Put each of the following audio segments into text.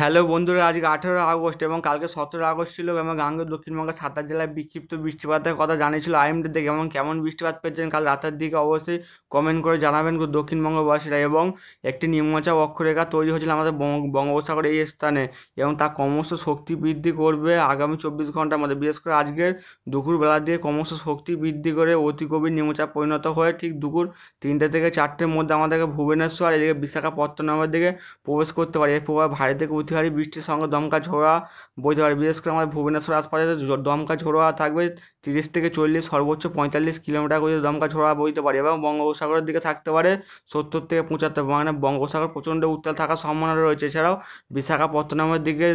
Hello বন্ধুরা, আজকে 18 August এবং কালকে 17 আগস্ট ছিল এবং গাঙ্গেয় দক্ষিণবঙ্গের 7টা জেলায় বিক্ষিপ্ত বৃষ্টিপাতের কথা জানিয়েছিল আইএমডি থেকে। এবং কেমন বৃষ্টিপাত পেয়েছেন কাল রাতের দিকে অবশ্যই কমেন্ট করে জানাবেন দক্ষিণবঙ্গবাসীরা। এবং একটি নিম্নচাপ অক্ষরেখা তৈরি হয়েছিল আমাদের বঙ্গোপসাগরের এই স্থানে এবং তা ক্রমশ শক্তি বৃদ্ধি করবে আগামী 24 ঘন্টার মধ্যে। বিশেষ করে আজকের দুপুরবেলার দিকে ক্রমশ শক্তি বৃদ্ধি করে অতি গভীর নিম্নচাপ পরিণত হয়ে ঠিক দুপুর 3টে থেকে 4টের মধ্যে আমাদেরকে ভুবনেশ্বর এদিকে বিশাখাপত্তনমের দিকে প্রবেশ করতে পারে। এর প্রভাবে ভারী থেকে অতি ভারী বৃষ্টির সঙ্গে দমকা ঝোড়ো বইতে পারে। বিশেষ করে আমাদের ভুবনেশ্বর আশপাশে দমকা ঝোড়ো থাকবে 30 থেকে 40, সর্বোচ্চ 45 কিলোমিটার করে দমকা ঝোড়ো বইতে পারে এবং বঙ্গোপসাগরের দিকে থাকতে পারে 70 থেকে 75। মানে বঙ্গোপসাগর প্রচণ্ড উত্তাল থাকার সম্ভাবনা রয়েছে। এছাড়াও বিশাখাপত্তনমের দিকে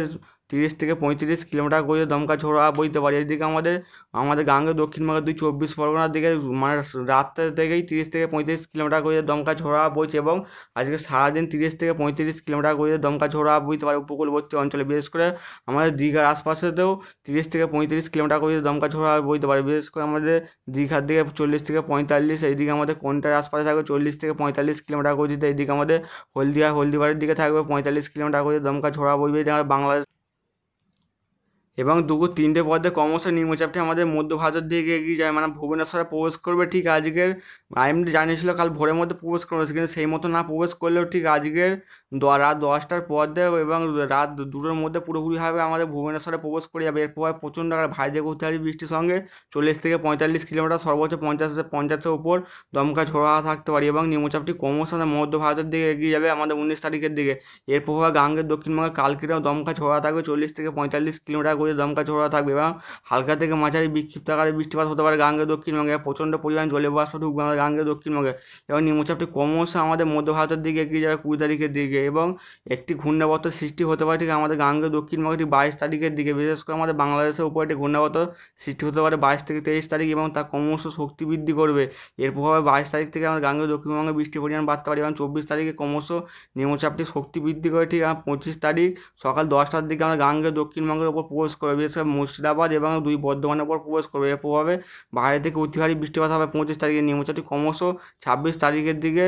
30 থেকে 35 কিলোমিটার গতিতে দমকা ঝোড়ো বইতে পারে। এদিকে আমাদের আমাদের গাঙ্গেয় দক্ষিণবঙ্গের 24 পরগনার দিকে মানে রাত থেকেই 30 থেকে 35 কিলোমিটার গতিতে দমকা ঝোড়ো বইছে এবং আজকে সারাদিন 30 থেকে 35 কিলোমিটার গতিতে দমকা ঝোড়ো বইতে পারে উপকূলবর্তী অঞ্চলে। বিশেষ করে আমাদের দীঘার আশপাশেতেও 30 থেকে 35 কিলোমিটার গতিতে দমকা ঝোড়ো বইতে পারে। বিশেষ করে আমাদের দীঘার দিকে 40 থেকে 45, এইদিকে আমাদের কোনটার আশপাশে থাকবে 40 থেকে 45 কিলোমিটার গতিতে। এইদিকে আমাদের হলদিবাড়ির দিকে থাকবে 45 কিলোমিটার গতিতে দমকা ঝোড়ো বইবে। বাংলাদেশ এবং দুপুর 3টে পদে ক্রমশ নিম্নচাপটি আমাদের মধ্য ভারতের দিকে এগিয়ে যায়, মানে ভুবনেশ্বরে প্রবেশ করবে। ঠিক আজকের আইএমডি জানিয়েছিল কাল ভোরের মধ্যে প্রবেশ করবে, কিন্তু সেই মতো না প্রবেশ করলেও ঠিক আজকের রাত 10টার পর দিয়ে এবং রাত 2টোর মধ্যে পুরোপুরিভাবে আমাদের ভুবনেশ্বরে প্রবেশ করে যাবে। এর প্রভাবে প্রচণ্ড ভারী থেকে অতি ভারী বৃষ্টির সঙ্গে 40 থেকে 45 কিলোমিটার, সর্বোচ্চ 50-50-এর উপর দমকা ঝোড়ো হাওয়া থাকতে পারে এবং নিম্নচাপটি ক্রমশ মধ্য ভারতের দিকে এগিয়ে যাবে আমাদের 19 তারিখের দিকে। এর প্রভাবে গাঙ্গের দক্ষিণবঙ্গে কালকেও দমকা ঝোড়ো থাকবে 40 থেকে 45 কিলোমিটার দমকা ঝোড়ো থাকবে এবং হালকা থেকে মাঝারি বিক্ষিপ্ত আকারে বৃষ্টিপাত হতে পারে গাঙ্গেয় দক্ষিণবঙ্গে। প্রচণ্ড পরিমাণ জলীয় বাষ্প ঢুকবে আমাদের গাঙ্গেয় দক্ষিণবঙ্গে এবং নিম্নচাপটি ক্রমশ আমাদের মধ্য ভারতের দিকে এগিয়ে যাবে 20 তারিখের দিকে এবং একটি ঘূর্ণাবর্তের সৃষ্টি হতে পারে ঠিক আমাদের গাঙ্গেয় দক্ষিণবঙ্গে ঠিক 22 তারিখের দিকে। বিশেষ করে আমাদের বাংলাদেশের উপর একটি ঘূর্ণাবর্ত সৃষ্টি হতে পারে 22 থেকে 23 তারিখ এবং তা ক্রমশ শক্তি বৃদ্ধি করবে। এর প্রভাবে 22 তারিখ থেকে আমাদের গাঙ্গেয় দক্ষিণবঙ্গে বৃষ্টির পরিমাণ বাড়তে পারে এবং 24 তারিখে ক্রমশ নিম্নচাপটি শক্তি বৃদ্ধি করে ঠিক 25 তারিখ সকাল 10টার দিকে আমাদের গাঙ্গেয় দক্ষিণবঙ্গের উপর প্রবেশ করবে। বিশেষ করে মুর্শিদাবাদ এবং 2 বর্ধমানের উপর প্রবেশ করবে। এর প্রভাবে ভারী থেকে অতি ভারী বৃষ্টিপাত হবে 25 তারিখে। নিম্নচাপটি ক্রমশ 26 তারিখের দিকে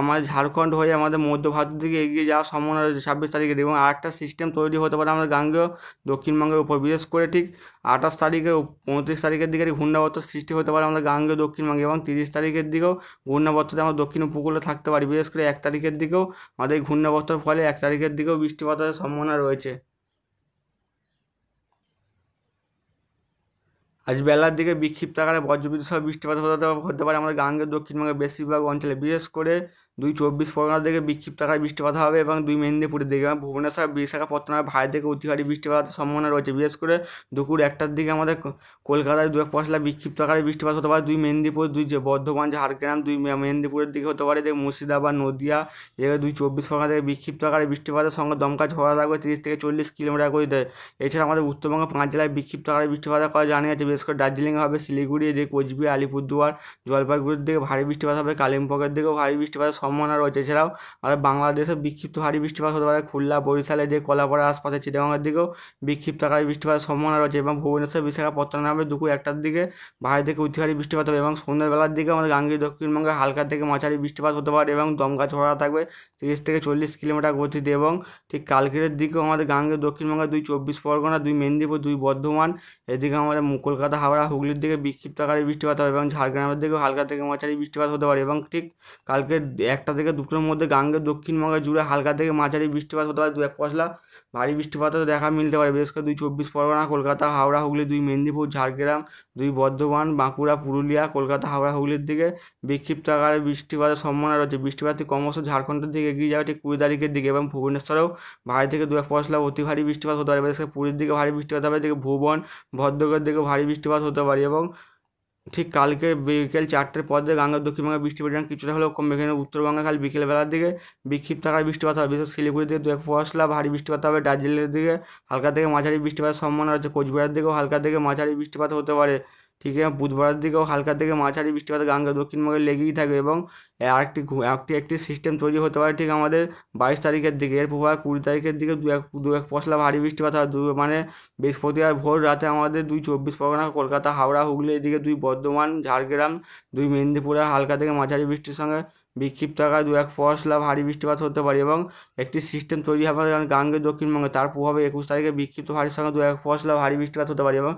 আমাদের ঝাড়খণ্ড হয়ে আমাদের মধ্য ভারতের দিকে এগিয়ে যাওয়ার সম্ভাবনা রয়েছে 26 তারিখে। এবং আরেকটা সিস্টেম তৈরি হতে পারে আমাদের গাঙ্গেয় দক্ষিণবঙ্গের উপর। বিশেষ করে ঠিক 28 তারিখে 29 তারিখের দিকে ঘূর্ণাবর্ত সৃষ্টি হতে পারে আমাদের গাঙ্গেয় দক্ষিণবঙ্গে এবং 30 তারিখের দিকেও ঘূর্ণাবর্ততে আমরা দক্ষিণ উপকূলে থাকতে পারি। বিশেষ করে 1 তারিখের দিকেও আমাদের এই ঘূর্ণাবর্তের ফলে 1 তারিখের দিকেও বৃষ্টিপাতের সম্ভাবনা রয়েছে। আজ বেলার দিকে বিক্ষিপ্ত আকারে বজ্রবিদ্যুৎ সহ বৃষ্টিপাত হতে পারে আমাদের গাঙ্গেয় দক্ষিণবঙ্গের বেশিরভাগ অঞ্চলে। বিশেষ করে 2 চব্বিশ পরগনার দিকে বিক্ষিপ্ত আকারে বৃষ্টিপাত হবে এবং 2 মেদিনীপুরের দিকে এবং ভুবনেশ্বর বিশাখাপত্তনমের ভারী থেকে অতি ভারী বৃষ্টিপাতের সম্ভাবনা রয়েছে। বিশেষ করে দুপুর 1টার দিকে আমাদের কলকাতায় 2-1 পশলা বিক্ষিপ্ত আকারে বৃষ্টিপাত হতে পারে। 2 মেদিনীপুর, 2 বর্ধমান, ঝাড়গ্রাম, 2 মেদিনীপুরের দিকে হতে পারে। যে মুর্শিদাবাদ, নদিয়া এদিকে 2 চব্বিশ পরগনা থেকে বিক্ষিপ্ত আকারে বৃষ্টিপাতের সঙ্গে দমকা ঝোড়ো থাকবে 30 থেকে 40 কিলোমিটার গতিতে। এছাড়া আমাদের উত্তরবঙ্গের 5 জেলায় বিক্ষিপ্ত আকারে বৃষ্টিপাতের কথা জানিয়েছে। বিশেষ করে দার্জিলিং হবে, শিলিগুড়ি এদিকে কোচবিহার, আলিপুরদুয়ার, জলপাইগুড়ির দিকে ভারী বৃষ্টিপাত হবে, কালিম্পংয়ের দিকেও ভারী বৃষ্টিপাতের সম্ভাবনা রয়েছে। এছাড়াও আমাদের বাংলাদেশে বিক্ষিপ্ত ভারী বৃষ্টিপাত হতে পারে খুলনা, বরিশালে যে কলাপাড়ার আশপাশে চিটাগাংয়ের দিকেও বিক্ষিপ্ত আকারে বৃষ্টিপাতের সম্ভাবনা রয়েছে এবং ভুবনেশ্বর বিশাখাপত্তনমে দুপুর 1টার দিকে ভারী থেকে অতি ভারী বৃষ্টিপাত হবে এবং সন্ধ্যাবেলার দিকে আমাদের গাঙ্গেয় দক্ষিণবঙ্গে হালকা থেকে মাঝারি বৃষ্টিপাত হতে পারে এবং দমকা ঝোড়ো থাকবে 30 থেকে 40 কিলোমিটার গতিতে। এবং ঠিক কালকের দিকেও আমাদের গাঙ্গেয় দক্ষিণবঙ্গে 2 চব্বিশ পরগনা, 2 মেদিনীপুর, 2 বর্ধমান এদিকে আমাদের কলকাতা, হাওড়া, হুগলির দিকে বিক্ষিপ্ত আকারে বৃষ্টিপাত হবে এবং ঝাড়গ্রামের দিকেও হালকা থেকে মাঝারি বৃষ্টিপাত হতে পারে এবং ঠিক কালকে 1টা থেকে 2টোর মধ্যে গাঙ্গেয় দক্ষিণবঙ্গে জুড়ে হালকা থেকে মাঝারি বৃষ্টিপাত হতে পারে। 2-1 পশলা ভারী বৃষ্টিপাতও দেখা মিলতে পারে। বিশেষ করে 2 চব্বিশ পরগনা, কলকাতা, হাওড়া, হুগলি, 2 মেদিনীপুর, ঝাড়গ্রাম, 2 বর্ধমান, বাঁকুড়া, পুরুলিয়া, কলকাতা, হাওড়া, হুগলির দিকে বিক্ষিপ্ত আকারে বৃষ্টিপাতের সম্ভাবনা রয়েছে। বৃষ্টিপাতটি ক্রমশ ঝাড়খণ্ডের দিকে এগিয়ে যাবে ঠিক 20 তারিখের দিকে এবং ভুবনেশ্বরেও ভারী থেকে 2-1 পশলা অতি ভারী বৃষ্টিপাত হতে পারে। বিশেষ করে পুরীর দিকে ভারী বৃষ্টিপাত হবে, এদিকে ভুবন, ভদ্রকের দিকে ভারী বৃষ্টিপাত হতে পারে এবং ঠিক কালকে বিকেল 4টের পর দিয়ে গাঙ্গেয় দক্ষিণবঙ্গে বৃষ্টির পরিমাণ কিছুটা হলেও কমবে। এখানে উত্তরবঙ্গে কাল বিকেলবেলার দিকে বিক্ষিপ্ত আকারে বৃষ্টিপাত হবে। বিশেষ শিলিগুড়ির দিকে 2-1 পশলা ভারী বৃষ্টিপাত হবে। দার্জিলিংয়ের দিকে হালকা থেকে মাঝারি বৃষ্টিপাতের সম্ভাবনা রয়েছে। কোচবিহারের দিকেও হালকা থেকে মাঝারি বৃষ্টিপাত হতে পারে। ঠিক আছে, বুধবারের দিকেও হালকা থেকে মাঝারি বৃষ্টিপাত গাঙ্গেয় দক্ষিণবঙ্গে লেগেই থাকবে এবং একটি সিস্টেম তৈরি হতে পারে ঠিক আমাদের 22 তারিখের দিকে। এর প্রভাবে 20 তারিখের দিকে দু এক পশলা ভারী বৃষ্টিপাত হয়। মানে বৃহস্পতিবার ভোর রাতে আমাদের 2 চব্বিশ পরগনা, কলকাতা, হাওড়া, হুগলি এদিকে 2 বর্ধমান, ঝাড়গ্রাম, 2 মেদিনীপুরে হালকা থেকে মাঝারি বৃষ্টির সঙ্গে বিক্ষিপ্ত আকারে দু এক পশলা ভারী বৃষ্টিপাত হতে পারে এবং একটি সিস্টেম তৈরি হবে আমাদের গাঙ্গেয় দক্ষিণবঙ্গে, তার প্রভাবে 21 তারিখে বিক্ষিপ্ত ভারীর সঙ্গে দু এক পশলা ভারী বৃষ্টিপাত হতে পারে এবং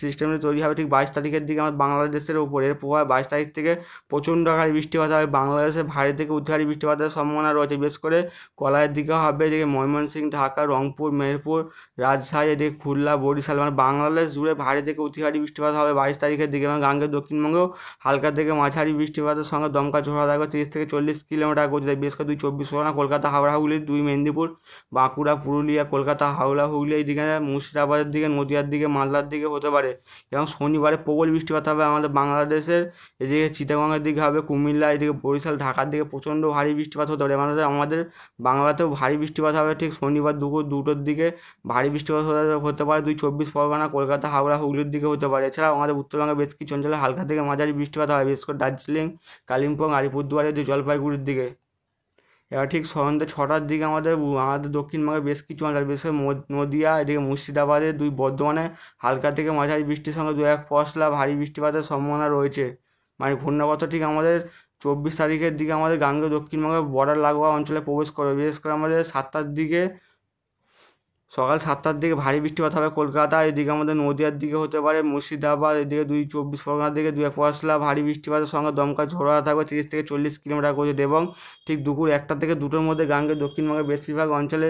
সিস্টেমটি তৈরি হবে ঠিক 22 তারিখের দিকে আমাদের বাংলাদেশের উপরে। এর প্রভাবে 22 তারিখ থেকে প্রচণ্ড আকারে বৃষ্টিপাত হবে, বাংলাদেশে ভারী থেকে অতি ভারী বৃষ্টিপাতের সম্ভাবনা রয়েছে। বিশেষ করে কলাইয়ের দিকে হবে, এদিকে ময়মনসিংহ, ঢাকা, রংপুর, মেহেরপুর, রাজশাহী, এদিকে খুলনা, বরিশাল, মানে বাংলাদেশ জুড়ে ভারী থেকে অতি ভারী বৃষ্টিপাত হবে 22 তারিখের দিকে এবং গাঙ্গেয় দক্ষিণবঙ্গেও হালকা থেকে মাঝারি বৃষ্টিপাতের সঙ্গে দমকা ঝোড়ো থাকবে 30 থেকে 40 কিলোমিটার গতিতে। বিশেষ করে 2 24 পরগনা, কলকাতা, হাওড়া, হুগলি, 2 মেদিনীপুর, বাঁকুড়া, পুরুলিয়া, কলকাতা, হাওড়া, হুগলি, এইদিকে মুর্শিদাবাদের দিকে, নদিয়ার দিকে, মালদার দিকে হতে পারে এবং শনিবারে প্রবল বৃষ্টিপাত হবে আমাদের বাংলাদেশের। এদিকে চিটাগংয়ের দিকে হবে, কুমিল্লা, এদিকে বরিশাল, ঢাকার দিকে প্রচণ্ড ভারী বৃষ্টিপাত হতে পারে। আমাদের বাংলাতেও ভারী বৃষ্টিপাত হবে ঠিক শনিবার দুপুর 2টোর দিকে ভারী বৃষ্টিপাত হতে পারে 2 24 পরগনা, কলকাতা, হাওড়া, হুগলির দিকে হতে পারে। এছাড়াও আমাদের উত্তরবঙ্গের বেশ কিছু অঞ্চলে হালকা থেকে মাঝারি বৃষ্টিপাত হয়, বিশেষ করে দার্জিলিং, কালিম্পং, আলিপুরদুয়ার, জলপাইগুড়ির দিকে। এবার ঠিক সন্ধ্যে 6টার দিকে আমাদের দক্ষিণবঙ্গের বেশ কিছু অঞ্চল, বিশেষ করে নদিয়া, এদিকে মুর্শিদাবাদে, বর্ধমানে হালকা থেকে মাঝারি বৃষ্টির সঙ্গে দু এক পশলা ভারী বৃষ্টিপাতের সম্ভাবনা রয়েছে। মানে ঘূর্ণাবর্ত ঠিক আমাদের 24 তারিখের দিকে আমাদের গাঙ্গেয় দক্ষিণবঙ্গের বর্ডার লাগোয়া অঞ্চলে প্রবেশ করবে। বিশেষ করে আমাদের সকাল 7টার দিকে ভারী বৃষ্টিপাত হবে কলকাতা, এদিকে আমাদের নদিয়ার দিকে হতে পারে, মুর্শিদাবাদ, এদিকে 24 পরগনার দিকে 2 এক পশলা ভারী বৃষ্টিপাতের সঙ্গে দমকা ঝোড়ো থাকবে 30 থেকে 40 কিলোমিটার গতিতে এবং ঠিক দুপুর 1টা থেকে 2টোর মধ্যে গাঙ্গেয় দক্ষিণবঙ্গের বেশিরভাগ অঞ্চলে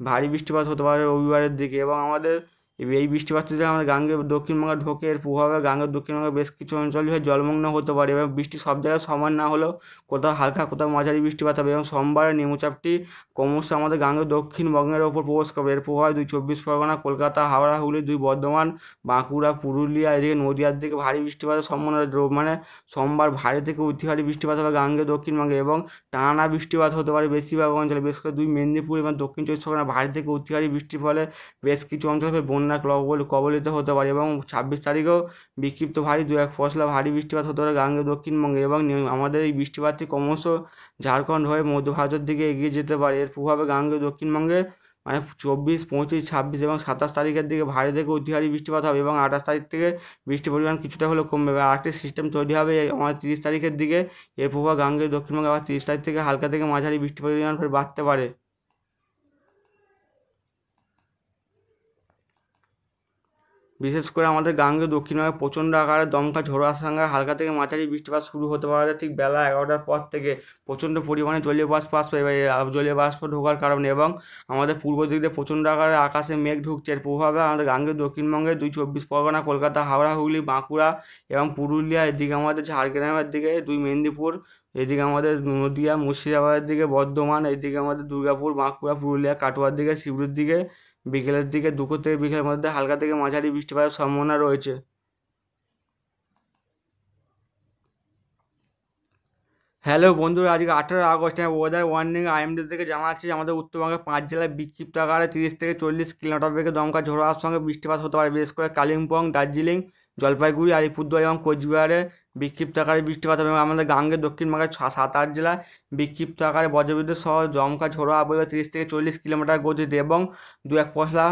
ভারী বৃষ্টিপাত হতে পারে রবিবারের দিকে। এবং আমাদের এই বৃষ্টিপাতটি যদি আমাদের গাঙ্গেয় দক্ষিণবঙ্গে ঢোকে, এর প্রভাবে গাঙ্গেয় দক্ষিণবঙ্গের বেশ কিছু অঞ্চল হয়ে জলমগ্ন হতে পারে এবং বৃষ্টি সব জায়গায় সমান না হলেও কোথাও হালকা, কোথাও মাঝারি বৃষ্টিপাত হবে এবং সোমবারে নিম্নচাপটি ক্রমশ আমাদের গাঙ্গেয় দক্ষিণবঙ্গের ওপর প্রবেশ করবে। এর প্রভাবে 24 পরগনা, কলকাতা, হাওড়া, হুগলি, 2 বর্ধমান, বাঁকুড়া, পুরুলিয়া, এদিকে নদিয়ার দিকে ভারী বৃষ্টিপাতের সম্ভাবনা, মানে সোমবার ভারী থেকে অতি ভারী বৃষ্টিপাত হবে গাঙ্গেয় দক্ষিণবঙ্গে এবং টানা বৃষ্টিপাত হতে পারে বেশিরভাগ অঞ্চলে। বিশেষ করে 2 মেদিনীপুর এবং দক্ষিণ 24 পরগনা ভারী থেকে অতি ভারী বৃষ্টির ফলে বেশ কিছু অঞ্চলে বন্যা কবলিত হতে পারে এবং 26 তারিখেও বিক্ষিপ্ত ভারী 2 এক পশলা ভারী বৃষ্টিপাত হতে পারে গাঙ্গেয় দক্ষিণবঙ্গে এবং আমাদের এই বৃষ্টিপাতটি ক্রমশ ঝাড়খণ্ড হয়ে মধ্য ভারতের দিকে এগিয়ে যেতে পারে। এর প্রভাবে গাঙ্গেয় দক্ষিণবঙ্গে মানে 24, 25, 26 এবং 27 তারিখের দিকে ভারী থেকে অতি ভারী বৃষ্টিপাত হবে এবং 28 তারিখ থেকে বৃষ্টির পরিমাণ কিছুটা হলেও কমবে এবং আরেকটি সিস্টেম তৈরি হবে আমাদের 30 তারিখের দিকে। এর প্রভাব গাঙ্গেয় দক্ষিণবঙ্গে আবার 30 তারিখ থেকে হালকা থেকে মাঝারি বৃষ্টির পরিমাণ ফের বাড়তে পারে। বিশেষ করে আমাদের গাঙ্গেয় দক্ষিণবঙ্গে প্রচণ্ড আকারে দমকা ঝোড়ো আসার সঙ্গে হালকা থেকে মাঝারি বৃষ্টিপাত শুরু হতে পারে ঠিক বেলা 11টার পর থেকে। প্রচণ্ড পরিমাণে জলীয় বাষ্প আসবে, এবার জলীয় বাষ্প ঢোকার কারণে এবং আমাদের পূর্ব দিক দিয়ে প্রচণ্ড আকারে আকাশে মেঘ ঢুকছে। এর প্রভাবে আমাদের গাঙ্গেয় দক্ষিণবঙ্গে 2 24 পরগনা, কলকাতা, হাওড়া, হুগলি, বাঁকুড়া এবং পুরুলিয়া, এদিকে আমাদের ঝাড়গ্রামের দিকে, 2 মেদিনীপুর, এদিকে আমাদের নদিয়া, মুর্শিদাবাদের দিকে, বর্ধমান, এদিকে আমাদের দুর্গাপুর, বাঁকুড়া, পুরুলিয়া, কাটোয়ার দিকে, শিবুর দিকে বিকেলের দিকে, দুপুর থেকে বিকেলের মধ্যে হালকা থেকে মাঝারি বৃষ্টিপাতের সম্ভাবনা রয়েছে। হ্যালো বন্ধুরা, আজকে 18 আগস্ট ওয়েদার ওয়ার্নিং আইএমডি থেকে জানাচ্ছি যে আমাদের উত্তরবঙ্গের 5 জেলায় বিক্ষিপ্ত আকারে 30 থেকে 40 কিলোমিটার বেগে দমকা ঝোড়ো হাওয়ার সঙ্গে বৃষ্টিপাত হতে পারে। বিশেষ করে কালিম্পং, দার্জিলিং, জলপাইগুড়ি, আলিপুরদুয়ার এবং কোচবিহারে বিক্ষিপ্ত আকারে বৃষ্টিপাত হবে এবং আমাদের গাঙ্গের দক্ষিণবঙ্গের 7-8 জেলায় বিক্ষিপ্ত আকারে বজ্রবিদ্যুৎ সহ দমকা ঝোড়ো হাওয়া বইবে 30 থেকে 40 কিলোমিটার গতিতে এবং 2 এক পশলা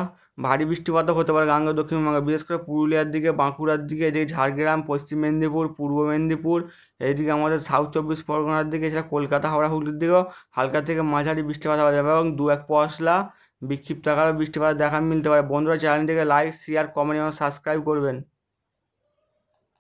ভারী বৃষ্টিপাতও হতে পারে গাঙ্গেয় দক্ষিণবঙ্গে। বিশেষ করে পুরুলিয়ার দিকে, বাঁকুড়ার দিকে, এদিকে ঝাড়গ্রাম, পশ্চিম মেদিনীপুর, পূর্ব মেদিনীপুর, এইদিকে আমাদের সাউথ 24 পরগনার দিকে, এছাড়া কলকাতা, হাওড়া, হুগলির দিকেও হালকা থেকে মাঝারি বৃষ্টিপাত হওয়া যাবে এবং 2 এক পশলা বিক্ষিপ্ত আকারে বৃষ্টিপাত দেখা মিলতে পারে। বন্ধুরা, চ্যানেলটিকে লাইক, শেয়ার, কমেন্ট এবং সাবস্ক্রাইব করবেন।